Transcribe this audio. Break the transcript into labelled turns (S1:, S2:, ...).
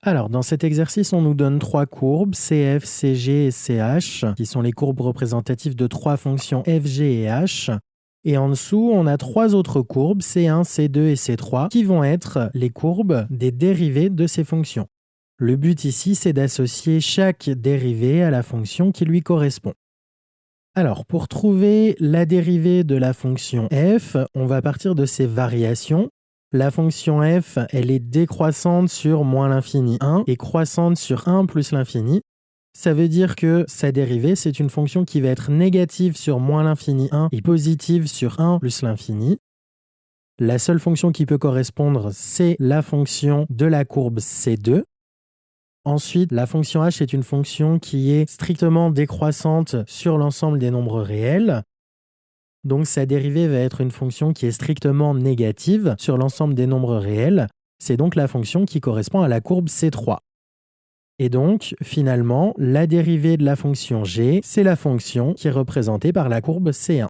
S1: Alors, dans cet exercice, on nous donne trois courbes, CF, CG et CH, qui sont les courbes représentatives de trois fonctions f, g et h. Et en dessous, on a trois autres courbes, C1, C2 et C3, qui vont être les courbes des dérivées de ces fonctions. Le but ici, c'est d'associer chaque dérivée à la fonction qui lui correspond. Alors, pour trouver la dérivée de la fonction f, on va partir de ses variations. La fonction f, elle est décroissante sur moins l'infini 1 et croissante sur 1 plus l'infini. Ça veut dire que sa dérivée, c'est une fonction qui va être négative sur moins l'infini 1 et positive sur 1 plus l'infini. La seule fonction qui peut correspondre, c'est la fonction de la courbe C2. Ensuite, la fonction h est une fonction qui est strictement décroissante sur l'ensemble des nombres réels. Donc sa dérivée va être une fonction qui est strictement négative sur l'ensemble des nombres réels. C'est donc la fonction qui correspond à la courbe C3. Et donc, finalement, la dérivée de la fonction g, c'est la fonction qui est représentée par la courbe C1.